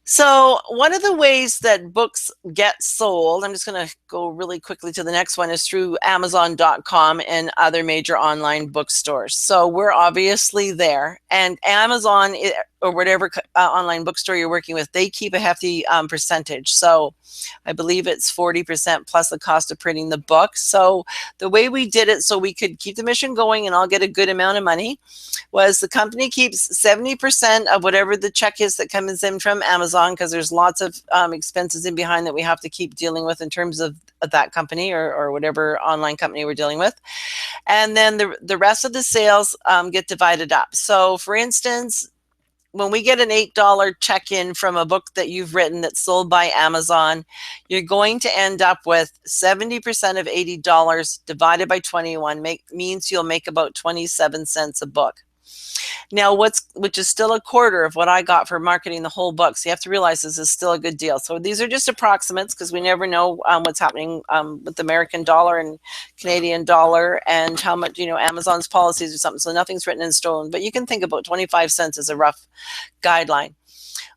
So one of the ways that books get sold, I'm just going to go really quickly to the next one, is through Amazon.com and other major online bookstores. So we're obviously there, and Amazon or whatever online bookstore you're working with, they keep a hefty percentage. So I believe it's 40% plus the cost of printing the book. So the way we did it so we could keep the mission going and I'll get a good amount of money was the company keeps 70% of whatever the check is that comes in from Amazon, because there's lots of expenses in behind that we have to keep dealing with in terms of that company or whatever online company we're dealing with. And then the rest of the sales get divided up. So for instance, when we get an $8 check-in from a book that you've written that's sold by Amazon, you're going to end up with 70% of $80 divided by 21 means you'll make about 27 cents a book. Now, which is still a quarter of what I got for marketing the whole book. So you have to realize this is still a good deal. So these are just approximates because we never know what's happening with the American dollar and Canadian dollar and how much, Amazon's policies or something. So nothing's written in stone, but you can think about 25 cents as a rough guideline.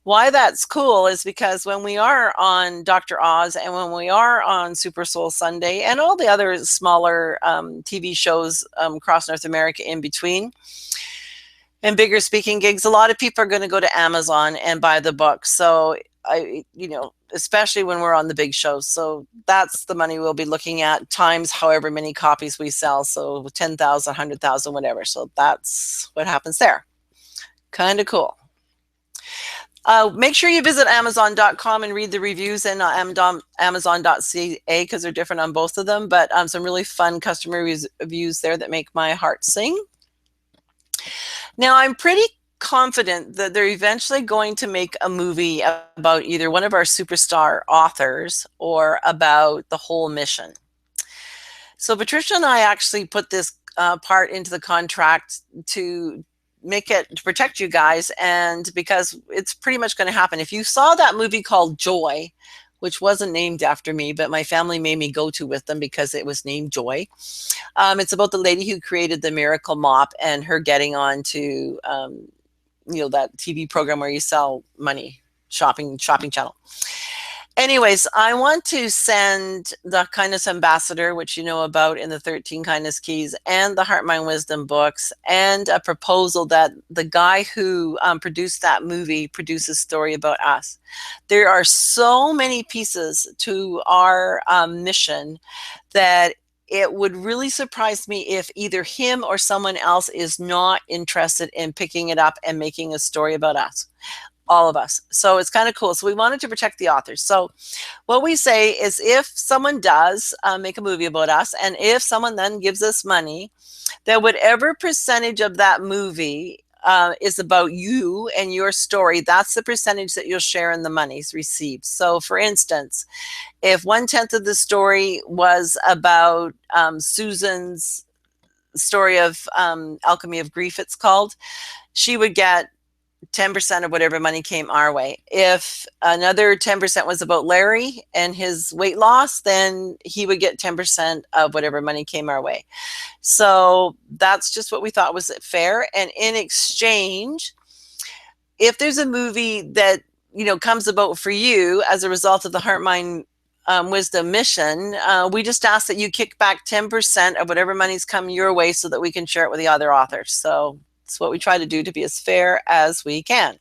Why that's cool is because when we are on Dr. Oz and when we are on Super Soul Sunday and all the other smaller TV shows across North America in between, and bigger speaking gigs, a lot of people are going to go to Amazon and buy the book. So especially when we're on the big shows. So that's the money we'll be looking at times however many copies we sell. So 10,000, 100,000, whatever. So that's what happens there. Kind of cool. Make sure you visit Amazon.com and read the reviews and Amazon.ca because they're different on both of them. But some really fun customer reviews there that make my heart sing. Now, I'm pretty confident that they're eventually going to make a movie about either one of our superstar authors or about the whole mission. So Patricia and I actually put this part into the contract to protect you guys, and because it's pretty much going to happen. If you saw that movie called Joy, which wasn't named after me, but my family made me go to with them because it was named Joy. It's about the lady who created the Miracle Mop and her getting on to, that TV program where you sell money, shopping channel. Anyways, I want to send the Kindness Ambassador, which you know about in the 13 Kindness Keys, and the Heart, Mind, Wisdom books, and a proposal that the guy who produced that movie produced a story about us. There are so many pieces to our mission that it would really surprise me if either him or someone else is not interested in picking it up and making a story about us. All of us. So it's kind of cool. So we wanted to protect the authors. So what we say is if someone does make a movie about us, and if someone then gives us money, that whatever percentage of that movie is about you and your story, that's the percentage that you'll share in the monies received. So for instance, if 1/10 of the story was about Susan's story of Alchemy of Grief, it's called, she would get 10% of whatever money came our way. If another 10% was about Larry and his weight loss, then he would get 10% of whatever money came our way. So that's just what we thought was fair. And in exchange, if there's a movie that comes about for you as a result of the Heart, Mind, Wisdom mission, we just ask that you kick back 10% of whatever money's come your way so that we can share it with the other authors. So it's what we try to do to be as fair as we can.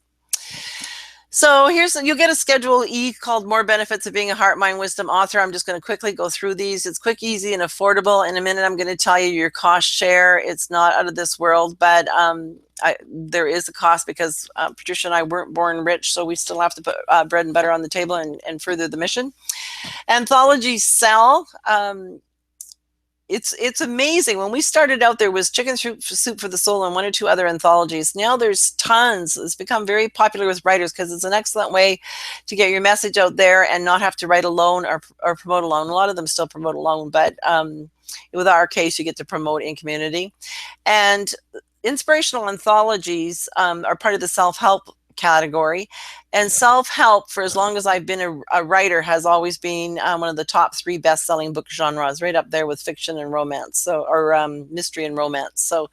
So you'll get a Schedule E called More Benefits of Being a Heart, Mind, Wisdom Author. I'm just going to quickly go through these. It's quick, easy, and affordable. In a minute, I'm going to tell you your cost share. It's not out of this world, but there is a cost because Patricia and I weren't born rich, so we still have to put bread and butter on the table and further the mission. Anthologies sell. It's amazing. When we started out, there was Chicken Soup for the Soul and 1 or 2 other anthologies. Now there's tons. It's become very popular with writers because it's an excellent way to get your message out there and not have to write alone or promote alone. A lot of them still promote alone, but with our case, you get to promote in community. And inspirational anthologies are part of the self-help category, and self-help, for as long as I've been a writer, has always been one of the top 3 best-selling book genres, right up there with fiction and romance, or mystery and romance. So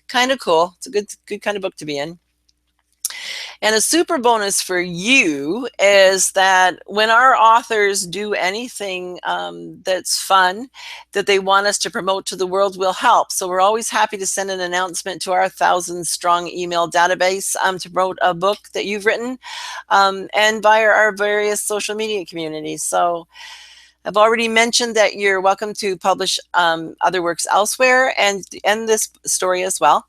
kind of cool. It's a good kind of book to be in. And a super bonus for you is that when our authors do anything that's fun, that they want us to promote to the world, we'll help. So we're always happy to send an announcement to our 1,000-strong email database to promote a book that you've written, and via our various social media communities. So I've already mentioned that you're welcome to publish other works elsewhere and this story as well.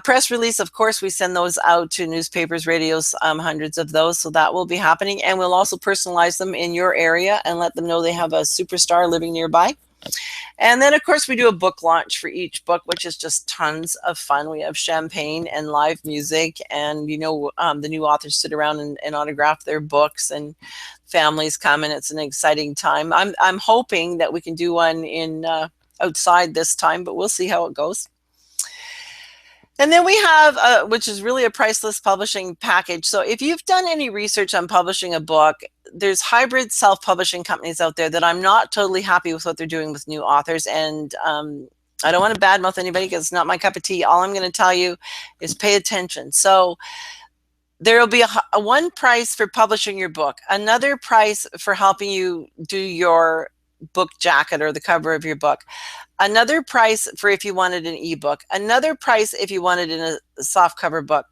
Press release, of course, we send those out to newspapers, radios, hundreds of those, so that will be happening. And we'll also personalize them in your area and let them know they have a superstar living nearby. And then, of course, we do a book launch for each book, which is just tons of fun. We have champagne and live music, and, the new authors sit around and autograph their books, and families come, and it's an exciting time. I'm hoping that we can do one in outside this time, but we'll see how it goes. And then we have, which is really a priceless publishing package. So if you've done any research on publishing a book, there's hybrid self-publishing companies out there that I'm not totally happy with what they're doing with new authors. And I don't want to badmouth anybody because it's not my cup of tea. All I'm going to tell you is pay attention. So there will be a one price for publishing your book, another price for helping you do your book jacket or the cover of your book, another price for if you wanted an ebook, another price if you wanted in a soft cover book,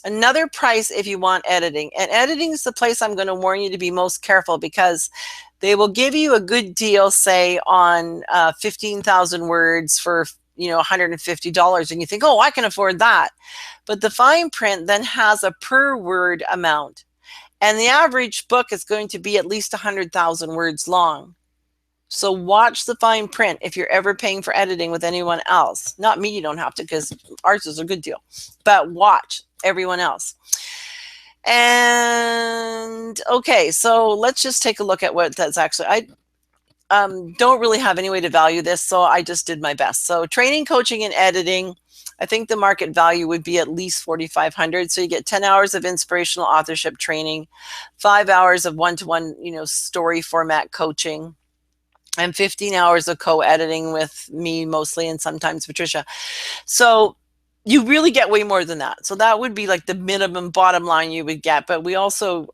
another price if you want editing. And editing is the place I'm going to warn you to be most careful, because they will give you a good deal, say on 15,000 words for $150, and you think, oh, I can afford that. But the fine print then has a per word amount, and the average book is going to be at least 100,000 words long. So watch the fine print if you're ever paying for editing with anyone else. Not me, you don't have to, because ours is a good deal. But watch everyone else. And okay, so let's just take a look at what that's actually. I don't really have any way to value this, so I just did my best. So training, coaching, and editing, I think the market value would be at least $4,500. So you get 10 hours of inspirational authorship training, 5 hours of one-to-one, story format coaching, and 15 hours of co-editing with me mostly, and sometimes Patricia. So you really get way more than that. So that would be like the minimum bottom line you would get. But we also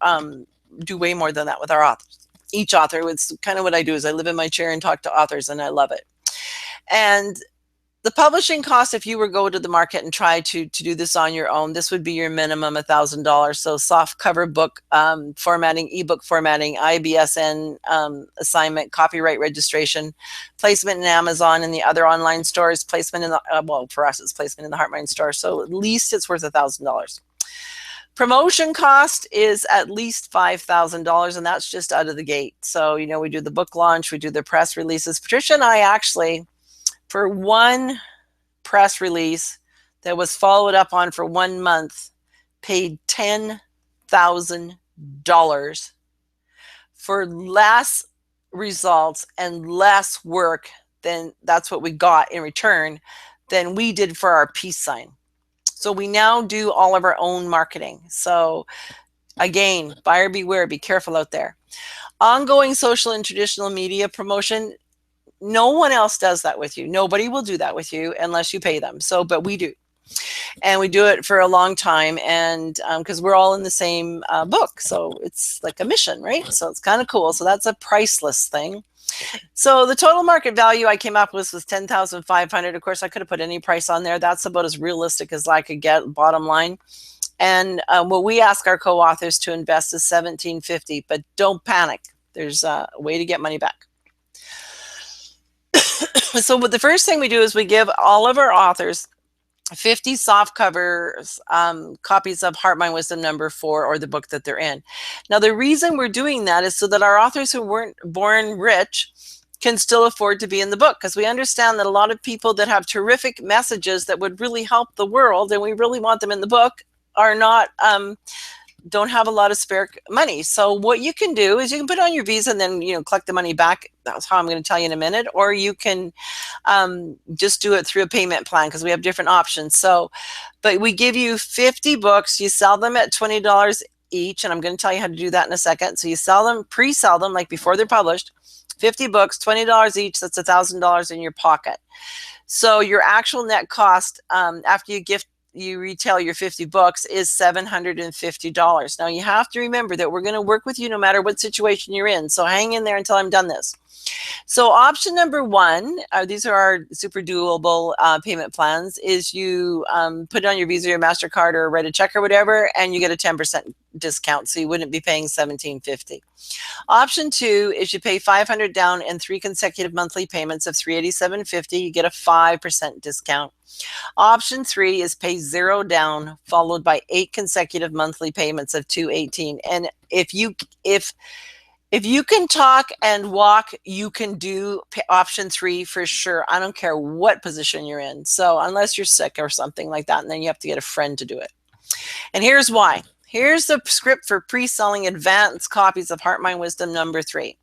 do way more than that with our authors. Each author, it's kind of what I do is I live in my chair and talk to authors, and I love it. And the publishing cost, if you were go to the market and try to do this on your own, this would be your minimum $1,000. So soft cover book formatting, ebook formatting, IBSN assignment, copyright registration, placement in Amazon and the other online stores, placement in the, well, for us, it's placement in the HEARTMIND store. So at least it's worth $1,000. Promotion cost is at least $5,000, and that's just out of the gate. So, we do the book launch, we do the press releases. Patricia and I actually, for one press release that was followed up on for 1 month, paid $10,000 for less results and less work than that's what we got in return than we did for our peace sign. So we now do all of our own marketing. So again, buyer beware, be careful out there. Ongoing social and traditional media promotion, no one else does that with you. Nobody will do that with you unless you pay them. So, but we do. And we do it for a long time, and because we're all in the same book. So it's like a mission, right? So it's kind of cool. So that's a priceless thing. So the total market value I came up with was $10,500. Of course, I could have put any price on there. That's about as realistic as I could get, bottom line. And what we ask our co-authors to invest is $1,750, but don't panic. There's a way to get money back. So the first thing we do is we give all of our authors 50 soft covers, copies of HEARTMIND Wisdom number 4, or the book that they're in. Now, the reason we're doing that is so that our authors who weren't born rich can still afford to be in the book, because we understand that a lot of people that have terrific messages that would really help the world, and we really want them in the book, are not don't have a lot of spare money. So what you can do is you can put on your Visa and then collect the money back. That's how I'm going to tell you in a minute. Or you can just do it through a payment plan, because we have different options. So, but we give you 50 books. You sell them at $20 each, and I'm going to tell you how to do that in a second. So you sell them, pre-sell them, like before they're published. 50 books, $20 each. That's $1,000 in your pocket. So your actual net cost after you gift you retail your 50 books is $750. Now you have to remember that we're going to work with you no matter what situation you're in. So hang in there until I'm done this. So option number one, these are our super doable payment plans, is you put it on your Visa or MasterCard or write a check or whatever, and you get a 10% discount. So you wouldn't be paying $1,750. Option two is you pay $500 down and 3 consecutive monthly payments of $387.50. You get a 5% discount. Option three is pay $0 down, followed by 8 consecutive monthly payments of $218. And if you can talk and walk, you can do option three for sure. I don't care what position you're in. So unless you're sick or something like that, and then you have to get a friend to do it. And here's why. Here's the script for pre-selling advanced copies of Heart, Mind, Wisdom number 3.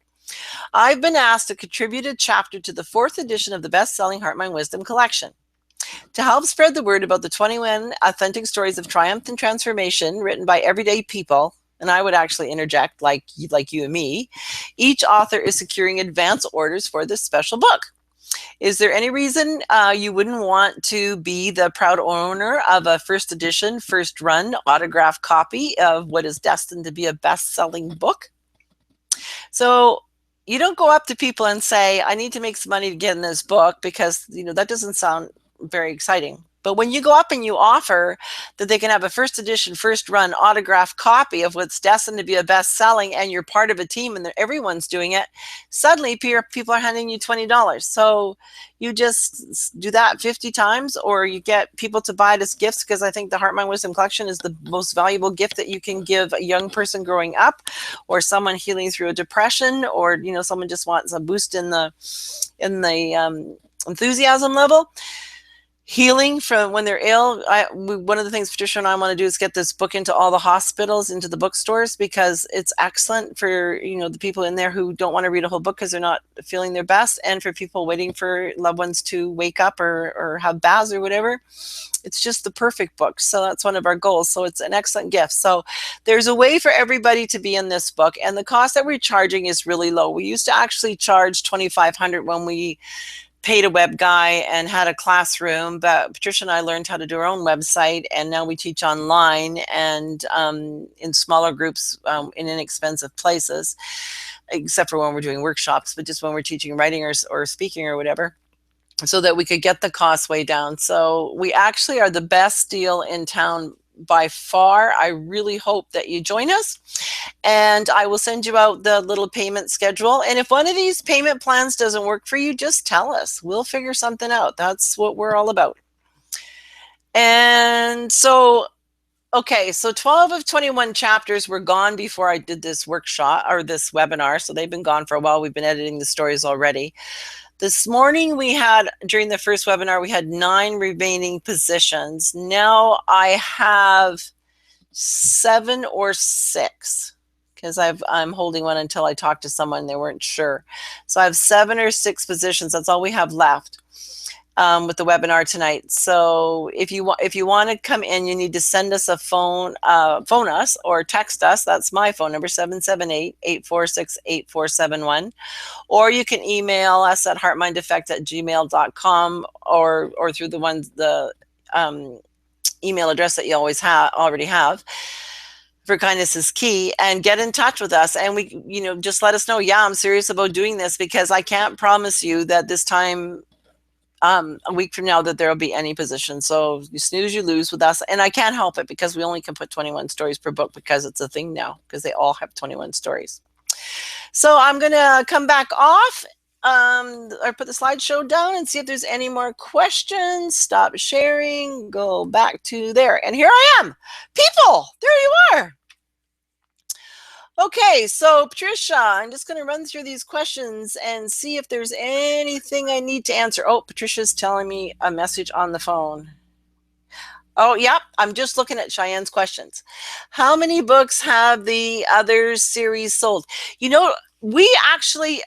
I've been asked to contribute a chapter to the 4th edition of the best-selling Heart, Mind, Wisdom Collection. To help spread the word about the 21 authentic stories of triumph and transformation written by everyday people, and I would actually interject like you and me, each author is securing advance orders for this special book. Is there any reason you wouldn't want to be the proud owner of a first edition, first run autographed copy of what is destined to be a best-selling book? So you don't go up to people and say, I need to make some money to get in this book, because that doesn't sound very exciting. But when you go up and you offer that they can have a first edition, first run autographed copy of what's destined to be a best-selling, and you're part of a team and everyone's doing it, suddenly people are handing you $20. So you just do that 50 times, or you get people to buy it as gifts, because I think the Heart, Mind, Wisdom Collection is the most valuable gift that you can give a young person growing up, or someone healing through a depression, or someone just wants a boost in the enthusiasm level. Healing from when they're ill. One of the things Patricia and I want to do is get this book into all the hospitals, into the bookstores, because it's excellent for the people in there who don't want to read a whole book because they're not feeling their best, and for people waiting for loved ones to wake up or have baths or whatever. It's just the perfect book. So that's one of our goals. So it's an excellent gift. So there's a way for everybody to be in this book, and the cost that we're charging is really low. We used to actually charge $2,500 when we paid a web guy and had a classroom, but Patricia and I learned how to do our own website, and now we teach online and in smaller groups in inexpensive places, except for when we're doing workshops, but just when we're teaching writing or speaking or whatever, so that we could get the cost way down. So we actually are the best deal in town by far. I really hope that you join us, and I will send you out the little payment schedule. And if one of these payment plans doesn't work for you, just tell us. We'll figure something out. That's what we're all about. And so, okay, so 12 of 21 chapters were gone before I did this workshop or this webinar. So they've been gone for a while. We've been editing the stories already. This morning during the first webinar, we had 9 remaining positions. Now I have 7 or 6, because I'm holding one until I talk to someone. They weren't sure. So I have 7 or 6 positions. That's all we have left with the webinar tonight. So if you want to come in, you need to send us a phone us or text us. That's my phone number, 778-846-8471. Or you can email us at heartmindeffect@gmail.com or through the email address that you already have. For kindness is key, and get in touch with us, and we just let us know, yeah, I'm serious about doing this, because I can't promise you that this time a week from now that there will be any position. So you snooze, you lose with us, and I can't help it, because we only can put 21 stories per book, because it's a thing now, because they all have 21 stories. So I'm going to come back off or put the slideshow down and see if there's any more questions. Stop sharing, go back to there. And here I am. People, there you are. Okay, so Patricia, I'm just going to run through these questions and see if there's anything I need to answer. Oh, Patricia's telling me a message on the phone. Oh, yeah, I'm just looking at Cheyenne's questions. How many books have the other series sold? We actually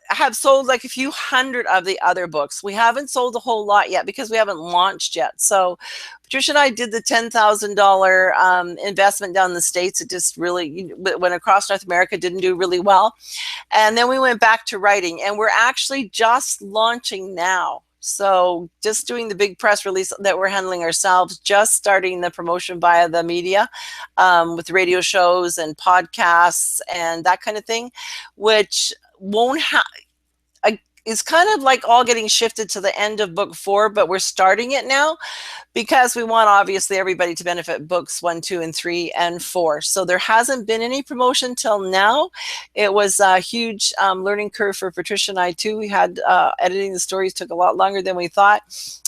have sold like a few hundred of the other books. We haven't sold a whole lot yet because we haven't launched yet. So Patricia and I did the $10,000 investment down in the States. It just really went across North America, didn't do really well. And then we went back to writing, and we're actually just launching now. So just doing the big press release that we're handling ourselves, just starting the promotion via the media with radio shows and podcasts and that kind of thing, which won't have, is kind of like all getting shifted to the end of book 4, but we're starting it now because we want obviously everybody to benefit books 1, 2, and 3, and 4. So there hasn't been any promotion till now. It was a huge learning curve for Patricia and I too. We had editing the stories took a lot longer than we thought.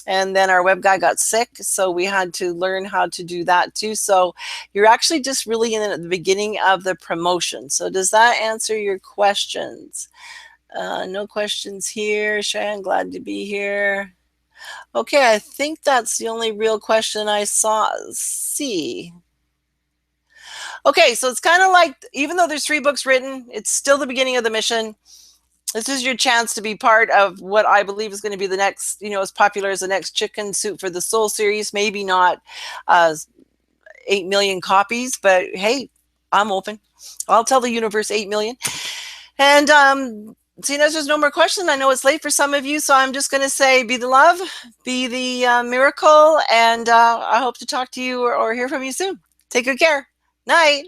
And then our web guy got sick, so we had to learn how to do that too. So you're actually just really in at the beginning of the promotion. So does that answer your questions? No questions here. Cheyenne, glad to be here. Okay, I think that's the only real question I see. Okay, so it's kind of like, even though there's 3 books written, it's still the beginning of the mission. This is your chance to be part of what I believe is going to be the next, as popular as the next Chicken Soup for the Soul series. Maybe not 8 million copies, but hey, I'm open. I'll tell the universe 8 million. And seeing as there's no more questions, I know it's late for some of you, so I'm just going to say be the love, be the miracle, and I hope to talk to you or hear from you soon. Take good care. Night.